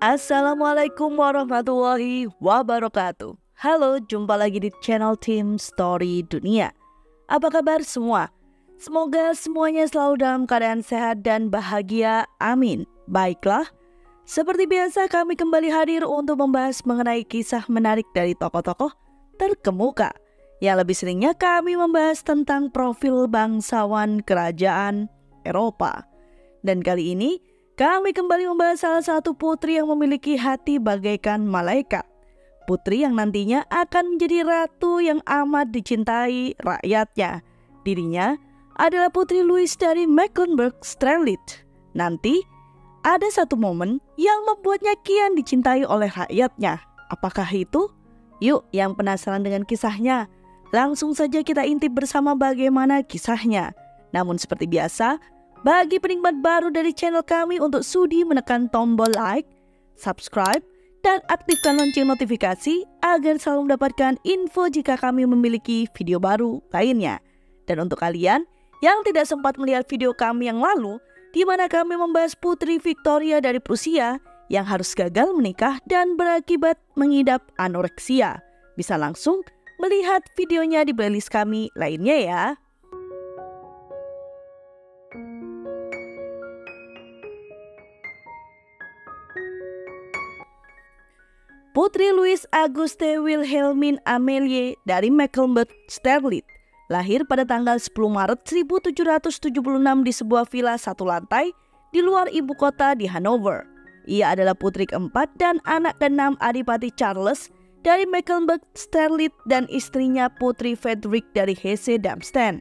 Assalamualaikum warahmatullahi wabarakatuh. Halo, jumpa lagi di channel Tim Story Dunia. Apa kabar semua? Semoga semuanya selalu dalam keadaan sehat dan bahagia, amin. Baiklah, seperti biasa kami kembali hadir untuk membahas mengenai kisah menarik dari tokoh-tokoh terkemuka. Yang lebih seringnya kami membahas tentang profil bangsawan kerajaan Eropa. Dan kali ini kami kembali membahas salah satu putri yang memiliki hati bagaikan malaikat. Putri yang nantinya akan menjadi ratu yang amat dicintai rakyatnya. Dirinya adalah Putri Louis dari Mecklenburg-Strelitz. Nanti ada satu momen yang membuatnya kian dicintai oleh rakyatnya. Apakah itu? Yuk, yang penasaran dengan kisahnya, langsung saja kita intip bersama bagaimana kisahnya. Namun seperti biasa, bagi penikmat baru dari channel kami untuk sudi menekan tombol like, subscribe, dan aktifkan lonceng notifikasi agar selalu mendapatkan info jika kami memiliki video baru lainnya. Dan untuk kalian yang tidak sempat melihat video kami yang lalu, di mana kami membahas Putri Victoria dari Prusia yang harus gagal menikah dan berakibat mengidap anoreksia, bisa langsung melihat videonya di playlist kami lainnya ya. Putri Louis Auguste Wilhelmine Amelie dari Mecklenburg-Strelitz lahir pada tanggal 10 Maret 1776 di sebuah villa satu lantai di luar ibu kota di Hanover. Ia adalah putri keempat dan anak keenam Adipati Charles dari Mecklenburg-Strelitz dan istrinya Putri Frederick dari Hesse-Darmstadt.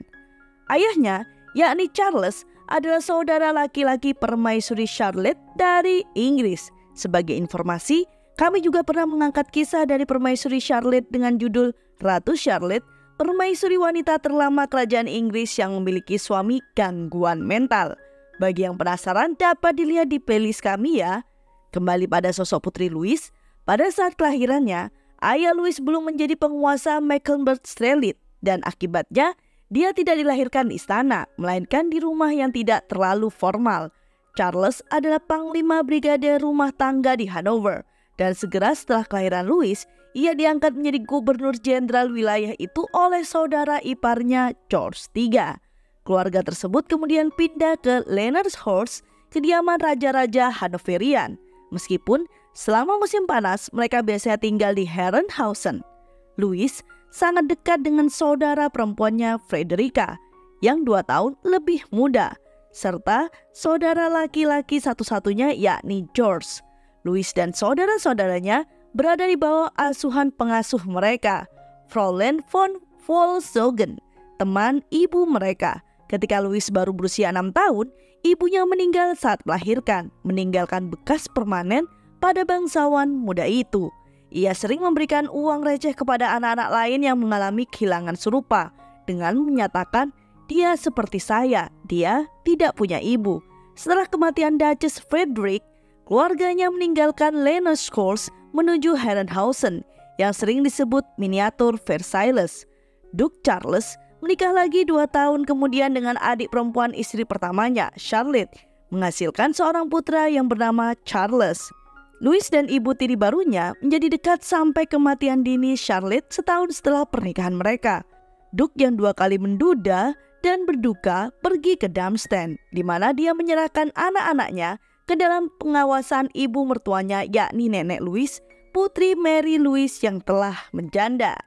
Ayahnya, yakni Charles, adalah saudara laki-laki permaisuri Charlotte dari Inggris. Sebagai informasi, kami juga pernah mengangkat kisah dari permaisuri Charlotte dengan judul Ratu Charlotte, permaisuri wanita terlama kerajaan Inggris yang memiliki suami gangguan mental. Bagi yang penasaran dapat dilihat di playlist kami ya. Kembali pada sosok Putri Louis, pada saat kelahirannya, ayah Louis belum menjadi penguasa Mecklenburg-Strelitz dan akibatnya dia tidak dilahirkan di istana, melainkan di rumah yang tidak terlalu formal. Charles adalah panglima brigade rumah tangga di Hanover. Dan segera setelah kelahiran Louis, ia diangkat menjadi gubernur jenderal wilayah itu oleh saudara iparnya George III. Keluarga tersebut kemudian pindah ke Lennartshorst, kediaman raja-raja Hanoverian. Meskipun selama musim panas mereka biasanya tinggal di Herrenhausen. Louis sangat dekat dengan saudara perempuannya Frederica yang 2 tahun lebih muda, serta saudara laki-laki satu-satunya yakni George. Louis dan saudara-saudaranya berada di bawah asuhan pengasuh mereka, Fräulein von Wolfshogen, teman ibu mereka. Ketika Louis baru berusia 6 tahun, ibunya meninggal saat melahirkan, meninggalkan bekas permanen pada bangsawan muda itu. Ia sering memberikan uang receh kepada anak-anak lain yang mengalami kehilangan serupa, dengan menyatakan, "Dia seperti saya, dia tidak punya ibu." Setelah kematian Duchess Frederick, keluarganya meninggalkan Lennartshorst menuju Herrenhausen yang sering disebut miniatur Versailles. Duke Charles menikah lagi 2 tahun kemudian dengan adik perempuan istri pertamanya, Charlotte, menghasilkan seorang putra yang bernama Charles. Louis dan ibu tiri barunya menjadi dekat sampai kematian dini Charlotte setahun setelah pernikahan mereka. Duke yang 2 kali menduda dan berduka pergi ke Darmstadt, di mana dia menyerahkan anak-anaknya ke dalam pengawasan ibu mertuanya yakni nenek Louis, Putri Mary Louis yang telah menjanda.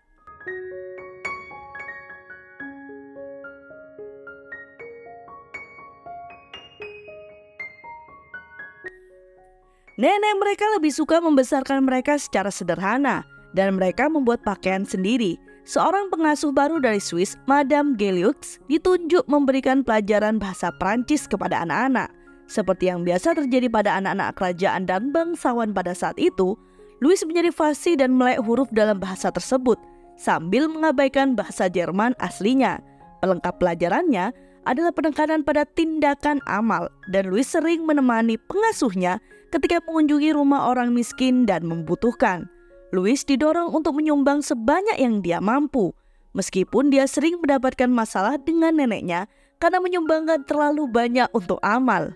Nenek mereka lebih suka membesarkan mereka secara sederhana dan mereka membuat pakaian sendiri. Seorang pengasuh baru dari Swiss, Madame Geliux, ditunjuk memberikan pelajaran bahasa Prancis kepada anak-anak. Seperti yang biasa terjadi pada anak-anak kerajaan dan bangsawan pada saat itu, Louis menjadi fasih dan melek huruf dalam bahasa tersebut, sambil mengabaikan bahasa Jerman aslinya. Pelengkap pelajarannya adalah penekanan pada tindakan amal, dan Louis sering menemani pengasuhnya ketika mengunjungi rumah orang miskin dan membutuhkan. Louis didorong untuk menyumbang sebanyak yang dia mampu, meskipun dia sering mendapatkan masalah dengan neneknya karena menyumbangkan terlalu banyak untuk amal.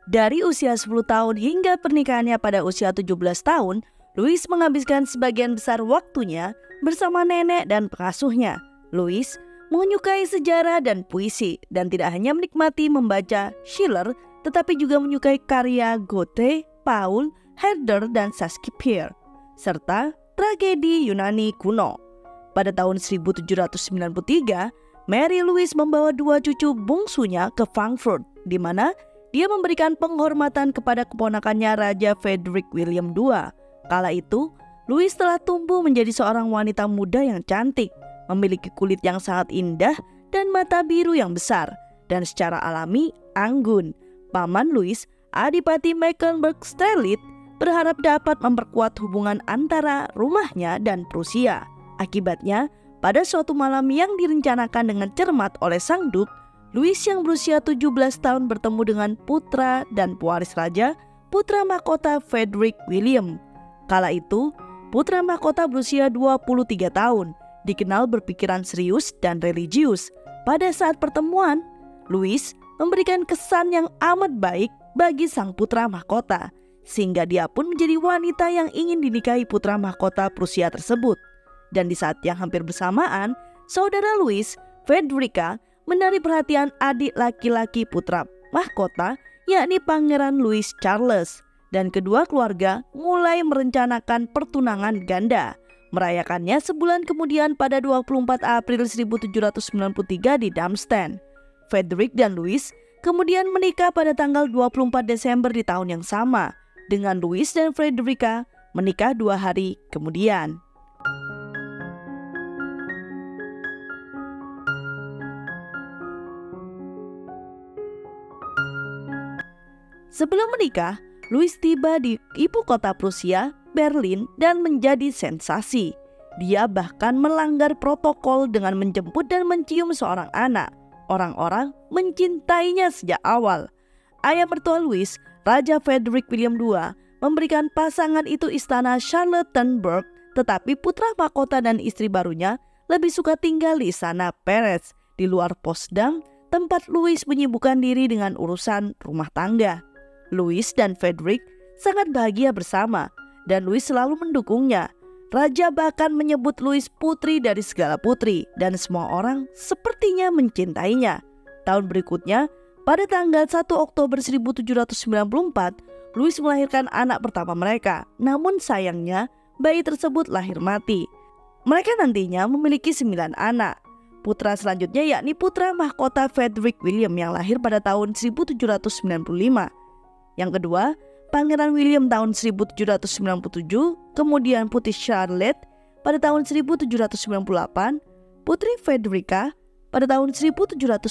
Dari usia 10 tahun hingga pernikahannya pada usia 17 tahun, Louis menghabiskan sebagian besar waktunya bersama nenek dan pengasuhnya. Louis menyukai sejarah dan puisi dan tidak hanya menikmati membaca Schiller, tetapi juga menyukai karya Goethe, Paul, Herder, dan Shakespeare, serta tragedi Yunani kuno. Pada tahun 1793, Mary Louise membawa 2 cucu bungsunya ke Frankfurt, di mana dia memberikan penghormatan kepada keponakannya Raja Frederick William II. Kala itu, Louise telah tumbuh menjadi seorang wanita muda yang cantik, memiliki kulit yang sangat indah dan mata biru yang besar, dan secara alami anggun. Paman Louise, Adipati Mecklenburg-Strelitz, berharap dapat memperkuat hubungan antara rumahnya dan Prusia. Akibatnya, pada suatu malam yang direncanakan dengan cermat oleh sang Duk, Louis yang berusia 17 tahun bertemu dengan putra dan pewaris raja, putra mahkota Frederick William. Kala itu, putra mahkota berusia 23 tahun, dikenal berpikiran serius dan religius. Pada saat pertemuan, Louis memberikan kesan yang amat baik bagi sang putra mahkota, sehingga dia pun menjadi wanita yang ingin dinikahi putra mahkota Prusia tersebut. Dan di saat yang hampir bersamaan, saudara Louis, Frederica, menarik perhatian adik laki-laki putra mahkota, yakni Pangeran Louis Charles, dan kedua keluarga mulai merencanakan pertunangan ganda. Merayakannya sebulan kemudian pada 24 April 1793 di Darmstadt. Frederick dan Louis kemudian menikah pada tanggal 24 Desember di tahun yang sama, dengan Louis dan Frederica menikah 2 hari kemudian. Sebelum menikah, Louis tiba di ibu kota Prusia, Berlin, dan menjadi sensasi. Dia bahkan melanggar protokol dengan menjemput dan mencium seorang anak. Orang-orang mencintainya sejak awal. Ayah mertua Louis, Raja Frederick William II, memberikan pasangan itu istana Charlottenburg, tetapi putra mahkota dan istri barunya lebih suka tinggal di istana Peretz di luar Potsdam, tempat Louis menyibukkan diri dengan urusan rumah tangga. Louis dan Frederick sangat bahagia bersama, dan Louis selalu mendukungnya. Raja bahkan menyebut Louis putri dari segala putri, dan semua orang sepertinya mencintainya. Tahun berikutnya, pada tanggal 1 Oktober 1794, Louis melahirkan anak pertama mereka. Namun sayangnya, bayi tersebut lahir mati. Mereka nantinya memiliki 9 anak. Putra selanjutnya yakni putra mahkota Frederick William yang lahir pada tahun 1795. Yang kedua, Pangeran William tahun 1797, kemudian Putri Charlotte pada tahun 1798, Putri Frederica pada tahun 1799,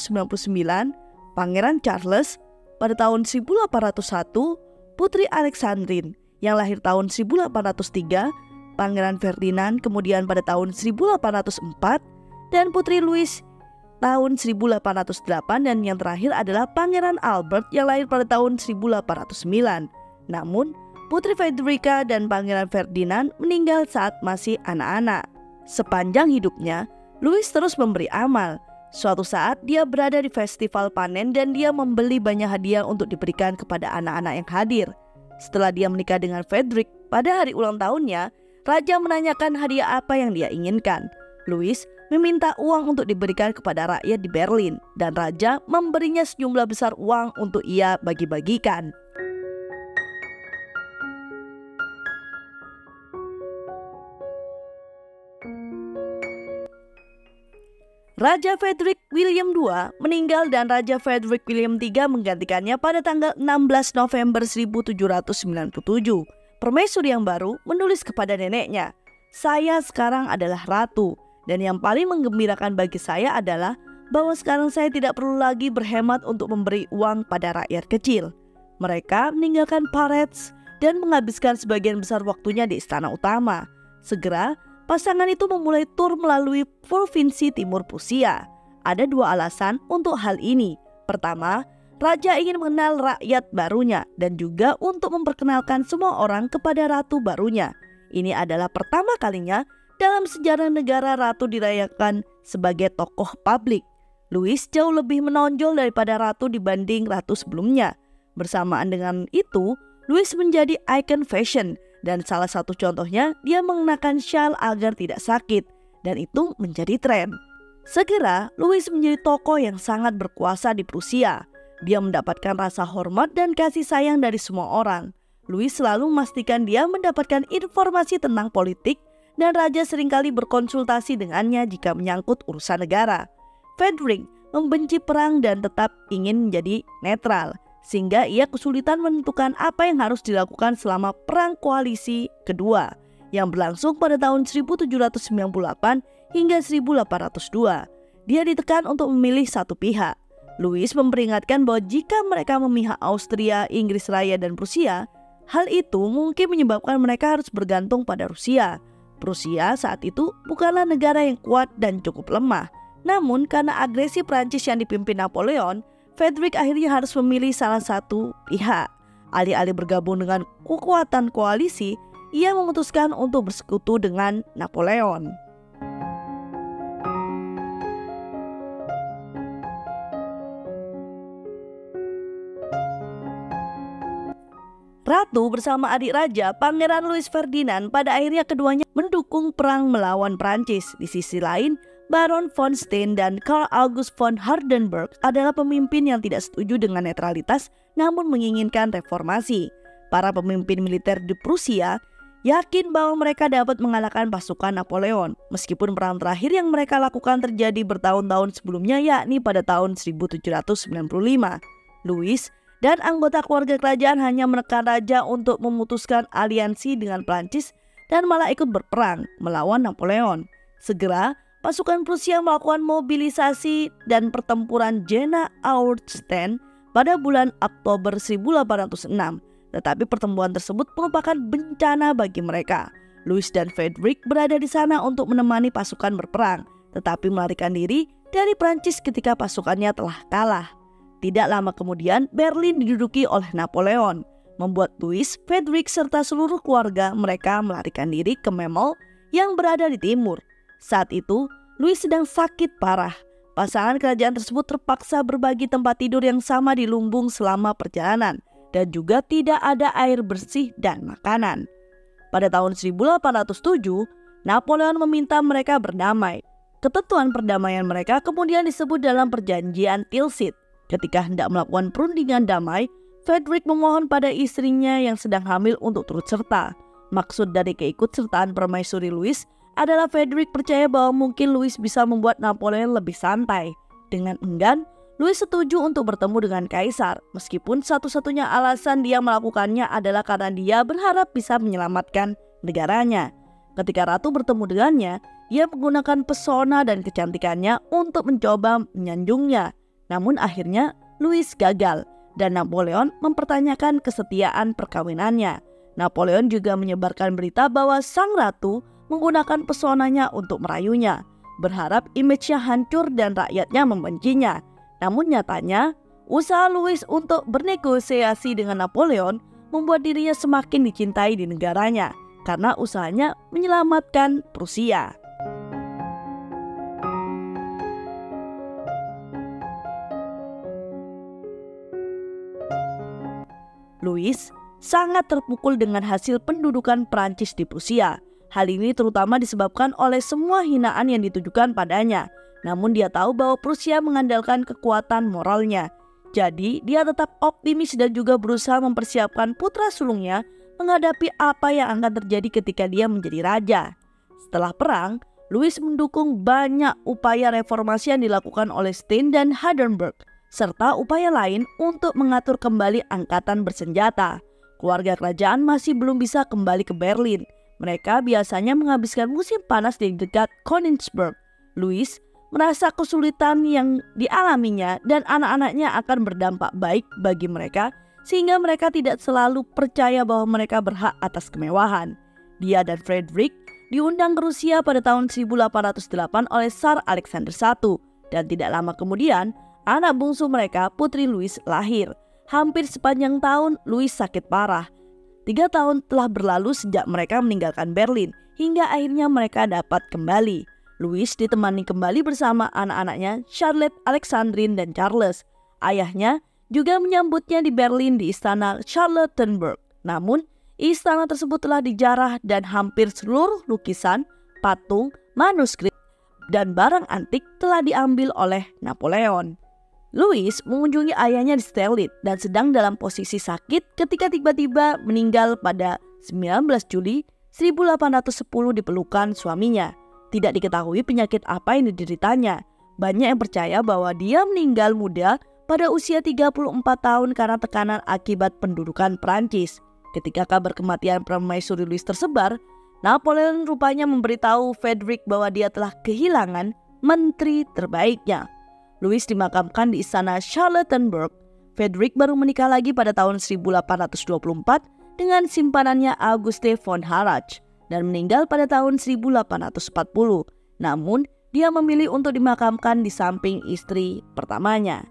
Pangeran Charles pada tahun 1801, Putri Alexandrine yang lahir tahun 1803, Pangeran Ferdinand kemudian pada tahun 1804, dan Putri Louise tahun 1808, dan yang terakhir adalah Pangeran Albert yang lahir pada tahun 1809. Namun, Putri Frederica dan Pangeran Ferdinand meninggal saat masih anak-anak. Sepanjang hidupnya, Louis terus memberi amal. Suatu saat dia berada di festival panen dan dia membeli banyak hadiah untuk diberikan kepada anak-anak yang hadir. Setelah dia menikah dengan Frederick pada hari ulang tahunnya, Raja menanyakan hadiah apa yang dia inginkan. Louis meminta uang untuk diberikan kepada rakyat di Berlin, dan Raja memberinya sejumlah besar uang untuk ia bagi-bagikan. Raja Frederick William II meninggal dan Raja Frederick William III menggantikannya pada tanggal 16 November 1797. Permaisuri yang baru menulis kepada neneknya, "Saya sekarang adalah ratu, dan yang paling menggembirakan bagi saya adalah bahwa sekarang saya tidak perlu lagi berhemat untuk memberi uang pada rakyat kecil." Mereka meninggalkan Peretz dan menghabiskan sebagian besar waktunya di istana utama. Segera, pasangan itu memulai tur melalui provinsi timur Prusia. Ada 2 alasan untuk hal ini. Pertama, Raja ingin mengenal rakyat barunya dan juga untuk memperkenalkan semua orang kepada ratu barunya. Ini adalah pertama kalinya dalam sejarah negara ratu dirayakan sebagai tokoh publik. Louis jauh lebih menonjol daripada ratu dibanding ratu sebelumnya. Bersamaan dengan itu, Louis menjadi ikon fashion dan salah satu contohnya dia mengenakan syal agar tidak sakit dan itu menjadi tren. Segera, Louis menjadi tokoh yang sangat berkuasa di Prusia. Dia mendapatkan rasa hormat dan kasih sayang dari semua orang. Louis selalu memastikan dia mendapatkan informasi tentang politik dan raja seringkali berkonsultasi dengannya jika menyangkut urusan negara. Frederick membenci perang dan tetap ingin menjadi netral, sehingga ia kesulitan menentukan apa yang harus dilakukan selama perang koalisi kedua yang berlangsung pada tahun 1798 hingga 1802. Dia ditekan untuk memilih satu pihak. Louis memperingatkan bahwa jika mereka memihak Austria, Inggris Raya, dan Prusia, hal itu mungkin menyebabkan mereka harus bergantung pada Rusia. Prusia saat itu bukanlah negara yang kuat dan cukup lemah. Namun karena agresi Prancis yang dipimpin Napoleon, Frederick akhirnya harus memilih salah satu pihak. Alih-alih bergabung dengan kekuatan koalisi, ia memutuskan untuk bersekutu dengan Napoleon. Ratu bersama adik raja, Pangeran Louis Ferdinand, pada akhirnya keduanya mendukung perang melawan Prancis. Di sisi lain, Baron von Stein dan Karl August von Hardenberg adalah pemimpin yang tidak setuju dengan netralitas namun menginginkan reformasi. Para pemimpin militer di Prusia yakin bahwa mereka dapat mengalahkan pasukan Napoleon, meskipun perang terakhir yang mereka lakukan terjadi bertahun-tahun sebelumnya, yakni pada tahun 1795. Louis dan anggota keluarga kerajaan hanya menekan raja untuk memutuskan aliansi dengan Prancis dan malah ikut berperang melawan Napoleon. Segera, pasukan Prusia melakukan mobilisasi dan pertempuran Jena Auerstedt pada bulan Oktober 1806. Tetapi pertempuran tersebut merupakan bencana bagi mereka. Louis dan Frederick berada di sana untuk menemani pasukan berperang, tetapi melarikan diri dari Prancis ketika pasukannya telah kalah. Tidak lama kemudian, Berlin diduduki oleh Napoleon, membuat Louis, Frederick, serta seluruh keluarga mereka melarikan diri ke Memel yang berada di timur. Saat itu, Louis sedang sakit parah. Pasangan kerajaan tersebut terpaksa berbagi tempat tidur yang sama di lumbung selama perjalanan, dan juga tidak ada air bersih dan makanan. Pada tahun 1807, Napoleon meminta mereka berdamai. Ketentuan perdamaian mereka kemudian disebut dalam perjanjian Tilsit. Ketika hendak melakukan perundingan damai, Frederick memohon pada istrinya yang sedang hamil untuk turut serta. Maksud dari keikutsertaan permaisuri Louis adalah Frederick percaya bahwa mungkin Louis bisa membuat Napoleon lebih santai. Dengan enggan, Louis setuju untuk bertemu dengan kaisar, meskipun satu-satunya alasan dia melakukannya adalah karena dia berharap bisa menyelamatkan negaranya. Ketika ratu bertemu dengannya, ia menggunakan pesona dan kecantikannya untuk mencoba menyanjungnya. Namun akhirnya Louis gagal dan Napoleon mempertanyakan kesetiaan perkawinannya. Napoleon juga menyebarkan berita bahwa sang ratu menggunakan pesonanya untuk merayunya, berharap image-nya hancur dan rakyatnya membencinya. Namun nyatanya, usaha Louis untuk bernegosiasi dengan Napoleon membuat dirinya semakin dicintai di negaranya karena usahanya menyelamatkan Prusia. Louis sangat terpukul dengan hasil pendudukan Prancis di Prusia. Hal ini terutama disebabkan oleh semua hinaan yang ditujukan padanya. Namun dia tahu bahwa Prusia mengandalkan kekuatan moralnya. Jadi dia tetap optimis dan juga berusaha mempersiapkan putra sulungnya menghadapi apa yang akan terjadi ketika dia menjadi raja. Setelah perang, Louis mendukung banyak upaya reformasi yang dilakukan oleh Stein dan Hardenberg, serta upaya lain untuk mengatur kembali angkatan bersenjata. Keluarga kerajaan masih belum bisa kembali ke Berlin. Mereka biasanya menghabiskan musim panas di dekat Königsberg. Louis merasa kesulitan yang dialaminya dan anak-anaknya akan berdampak baik bagi mereka, sehingga mereka tidak selalu percaya bahwa mereka berhak atas kemewahan. Dia dan Frederick diundang ke Rusia pada tahun 1808 oleh Tsar Alexander I, dan tidak lama kemudian anak bungsu mereka, Putri Louis, lahir. Hampir sepanjang tahun, Louis sakit parah. 3 tahun telah berlalu sejak mereka meninggalkan Berlin, hingga akhirnya mereka dapat kembali. Louis ditemani kembali bersama anak-anaknya, Charlotte, Alexandrine, dan Charles. Ayahnya juga menyambutnya di Berlin di Istana Charlottenburg. Namun, istana tersebut telah dijarah dan hampir seluruh lukisan, patung, manuskrip, dan barang antik telah diambil oleh Napoleon. Louis mengunjungi ayahnya di Sterlit dan sedang dalam posisi sakit ketika tiba-tiba meninggal pada 19 Juli 1810 di pelukan suaminya. Tidak diketahui penyakit apa yang dideritanya. Banyak yang percaya bahwa dia meninggal muda pada usia 34 tahun karena tekanan akibat pendudukan Prancis. Ketika kabar kematian permaisuri Louis tersebar, Napoleon rupanya memberitahu Frederick bahwa dia telah kehilangan menteri terbaiknya. Louis dimakamkan di Istana Charlottenburg. Frederick baru menikah lagi pada tahun 1824 dengan simpanannya Auguste von Harrach dan meninggal pada tahun 1840. Namun, dia memilih untuk dimakamkan di samping istri pertamanya.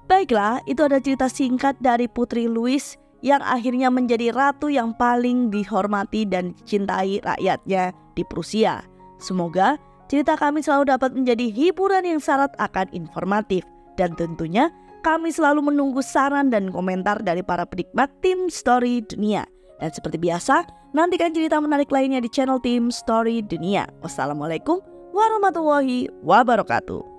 Baiklah, itu ada cerita singkat dari Putri Louis yang akhirnya menjadi ratu yang paling dihormati dan dicintai rakyatnya di Prusia. Semoga cerita kami selalu dapat menjadi hiburan yang syarat akan informatif. Dan tentunya kami selalu menunggu saran dan komentar dari para penikmat Tim Story Dunia. Dan seperti biasa, nantikan cerita menarik lainnya di channel Tim Story Dunia. Wassalamualaikum warahmatullahi wabarakatuh.